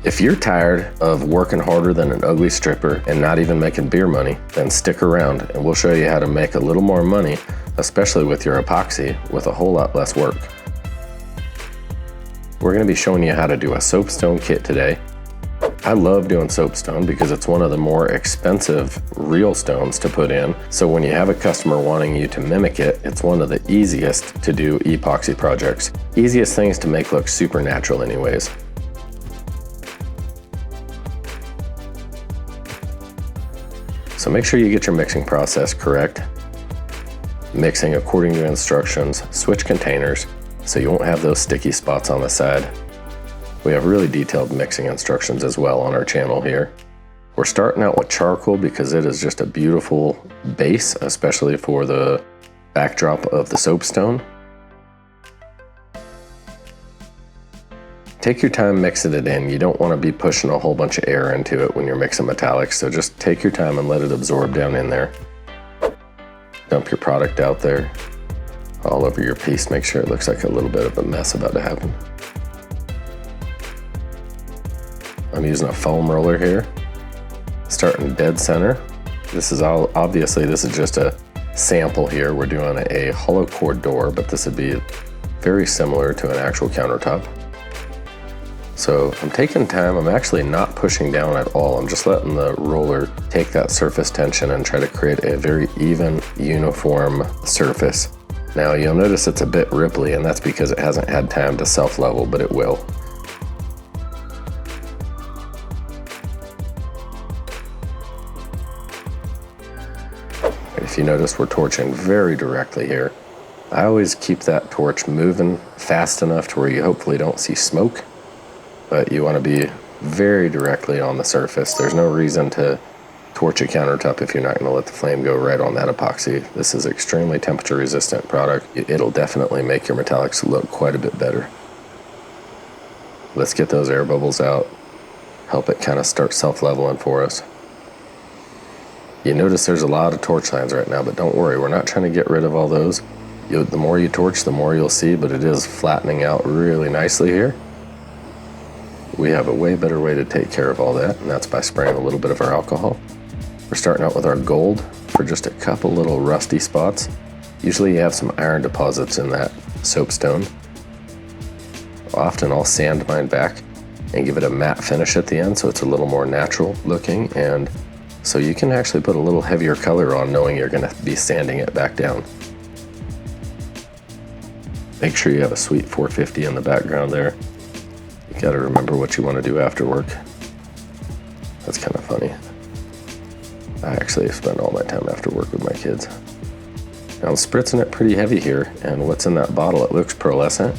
If you're tired of working harder than an ugly stripper and not even making beer money, then stick around and we'll show you how to make a little more money, especially with your epoxy, with a whole lot less work. We're going to be showing you how to do a soapstone kit today. I love doing soapstone because it's one of the more expensive real stones to put in. So when you have a customer wanting you to mimic it, it's one of the easiest to do epoxy projects. Easiest things to make look super natural anyways. So make sure you get your mixing process correct. Mixing according to instructions, switch containers so you won't have those sticky spots on the side. We have really detailed mixing instructions as well on our channel here. We're starting out with charcoal because it is just a beautiful base, especially for the backdrop of the soapstone. Take your time mixing it in. You don't want to be pushing a whole bunch of air into it when you're mixing metallics, so just take your time and let it absorb down in there. Dump your product out there all over your piece. Make sure it looks like a little bit of a mess about to happen. I'm using a foam roller here, starting dead center. This is obviously just a sample here. We're doing a hollow core door, but this would be very similar to an actual countertop. So I'm taking time. I'm actually not pushing down at all. I'm just letting the roller take that surface tension and try to create a very even, uniform surface. Now you'll notice it's a bit ripply, and that's because it hasn't had time to self-level, but it will. If you notice, we're torching very directly here. I always keep that torch moving fast enough to where you hopefully don't see smoke, but you want to be very directly on the surface. There's no reason to torch a countertop if you're not going to let the flame go right on that epoxy. This is extremely temperature resistant product. It'll definitely make your metallics look quite a bit better. Let's get those air bubbles out, help it kind of start self-leveling for us. You notice there's a lot of torch lines right now, but don't worry, we're not trying to get rid of all those. The more you torch, the more you'll see, but it is flattening out really nicely here. We have a way better way to take care of all that, and that's by spraying a little bit of our alcohol. We're starting out with our gold for just a couple little rusty spots. Usually you have some iron deposits in that soapstone. Often I'll sand mine back and give it a matte finish at the end so it's a little more natural looking, and so you can actually put a little heavier color on knowing you're going to be sanding it back down. Make sure you have a sweet 450 in the background there. You got to remember what you want to do after work. That's kind of funny. I actually spend all my time after work with my kids. Now I'm spritzing it pretty heavy here, and what's in that bottle, it looks pearlescent,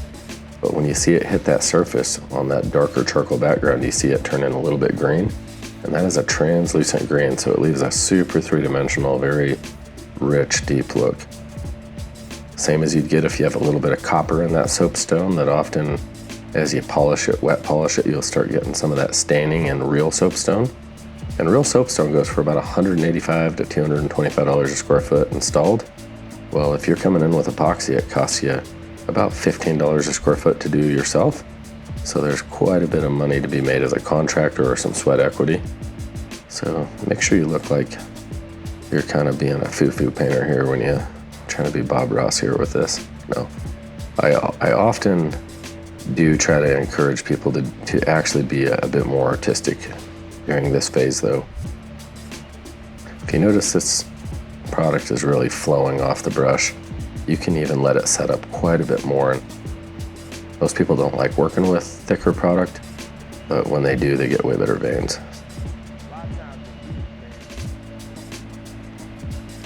but when you see it hit that surface on that darker charcoal background, you see it turn in a little bit green, and that is a translucent green, so it leaves a super three-dimensional, very rich, deep look. Same as you'd get if you have a little bit of copper in that soapstone, that often as you polish it, wet polish it, you'll start getting some of that staining in real soapstone. And real soapstone goes for about $185 to $225 a square foot installed. Well, if you're coming in with epoxy, it costs you about $15 a square foot to do yourself. So there's quite a bit of money to be made as a contractor or some sweat equity. So make sure you look like you're kind of being a foo-foo painter here when you're trying to be Bob Ross here with this. No, I often do try to encourage people to actually be a bit more artistic during this phase though. If you notice this product is really flowing off the brush, you can even let it set up quite a bit more. Most people don't like working with thicker product, but when they do, they get way better veins.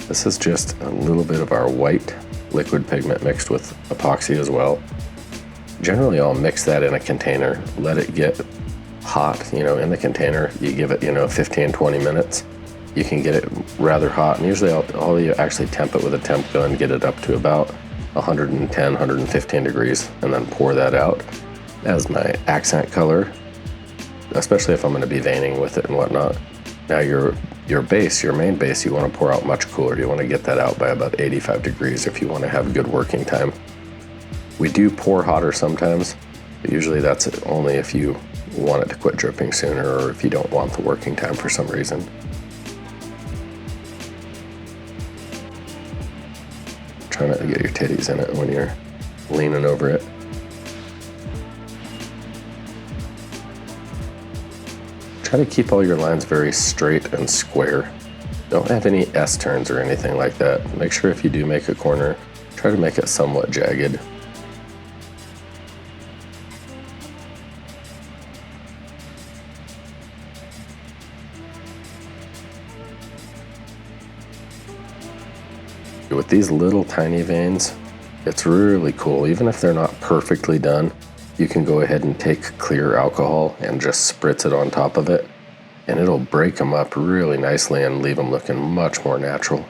This is just a little bit of our white liquid pigment mixed with epoxy as well. Generally, I'll mix that in a container, let it get hot, in the container. You give it, 15, 20 minutes. You can get it rather hot, and usually I'll actually temp it with a temp gun, get it up to about 110, 115 degrees, and then pour that out as my accent color, especially if I'm going to be veining with it and whatnot. Now your base, your main base, you want to pour out much cooler. You want to get that out by about 85 degrees if you want to have good working time. We do pour hotter sometimes, but usually that's only if you want it to quit dripping sooner, or if you don't want the working time for some reason. Try not to get your titties in it when you're leaning over it. Try to keep all your lines very straight and square. Don't have any S-turns or anything like that. Make sure if you do make a corner, try to make it somewhat jagged. With these little tiny veins, it's really cool. Even if they're not perfectly done, you can go ahead and take clear alcohol and just spritz it on top of it, and it'll break them up really nicely and leave them looking much more natural.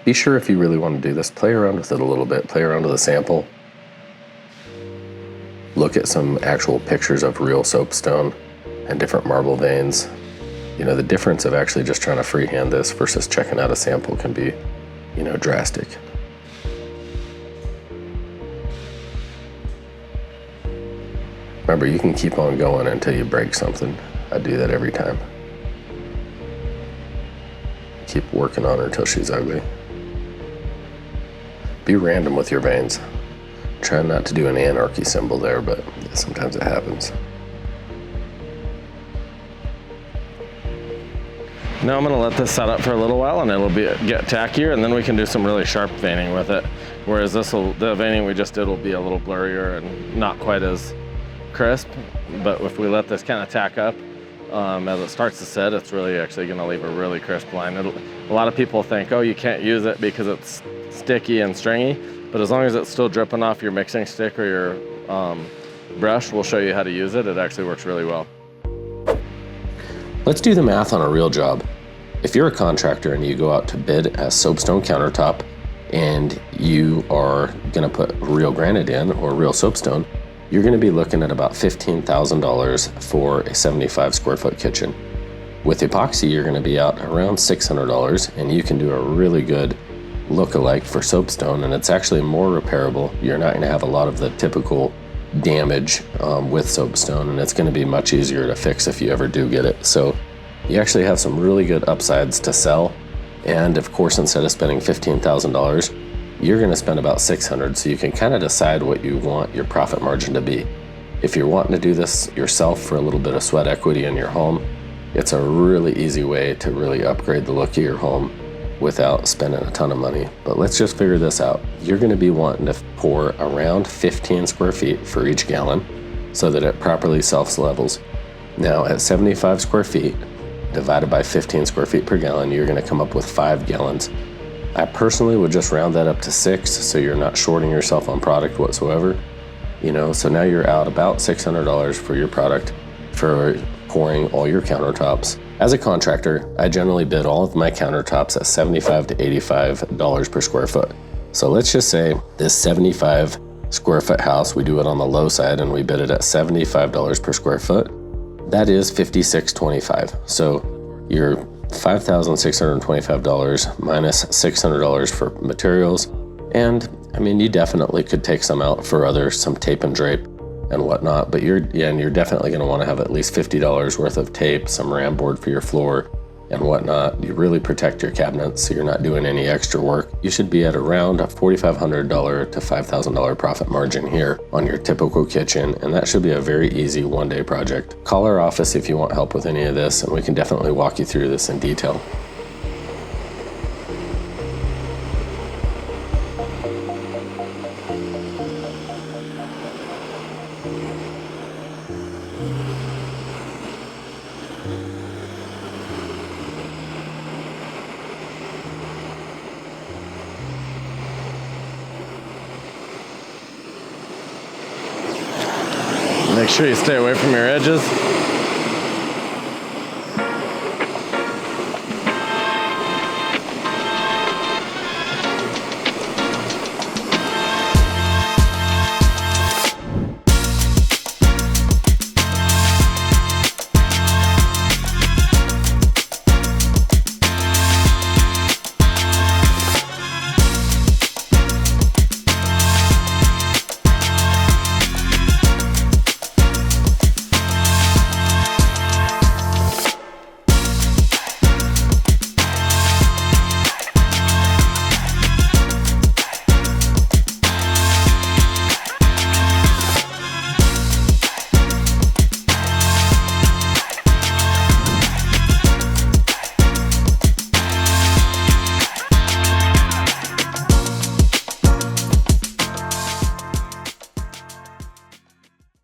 Be sure, if you really want to do this, play around with it a little bit. Play around with a sample. Look at some actual pictures of real soapstone and different marble veins. You know, the difference of actually just trying to freehand this versus checking out a sample can be, you know, drastic. Remember, you can keep on going until you break something. I do that every time. Keep working on her till she's ugly. Be random with your veins. Try not to do an anarchy symbol there, but sometimes it happens. Now I'm going to let this set up for a little while and it'll get tackier, and then we can do some really sharp veining with it. Whereas the veining we just did will be a little blurrier and not quite as crisp. But if we let this kind of tack up as it starts to set, it's really actually going to leave a really crisp line. A lot of people think, oh, you can't use it because it's sticky and stringy, but as long as it's still dripping off your mixing stick or your brush, we'll show you how to use it. It actually works really well. Let's do the math on a real job. If you're a contractor and you go out to bid a soapstone countertop and you are going to put real granite in or real soapstone, you're going to be looking at about $15,000 for a 75 square foot kitchen. With epoxy, you're going to be out around $600, and you can do a really good look-alike for soapstone, and it's actually more repairable. You're not going to have a lot of the typical damage with soapstone, and it's going to be much easier to fix if you ever do get it. So you actually have some really good upsides to sell, and of course, instead of spending $15,000, you're going to spend about $600, so you can kind of decide what you want your profit margin to be. If you're wanting to do this yourself for a little bit of sweat equity in your home, it's a really easy way to really upgrade the look of your home without spending a ton of money. But let's just figure this out. You're going to be wanting to pour around 15 square feet for each gallon so that it properly self-levels. Now at 75 square feet divided by 15 square feet per gallon, you're going to come up with 5 gallons. I personally would just round that up to 6 so you're not shorting yourself on product whatsoever. You know, so now you're out about $600 for your product for pouring all your countertops. As a contractor, I generally bid all of my countertops at $75 to $85 per square foot. So let's just say this 75 square foot house, we do it on the low side and we bid it at $75 per square foot. That is $56.25. So your $5,625 minus $600 for materials. And I mean, you definitely could take some out for some tape and drape and whatnot, but you're definitely going to want to have at least $50 worth of tape, some ram board for your floor and whatnot. You really protect your cabinets so you're not doing any extra work. You should be at around a $4,500 to $5,000 profit margin here on your typical kitchen, and that should be a very easy one-day project. Call our office if you want help with any of this, and we can definitely walk you through this in detail. Make sure you stay away from your edges.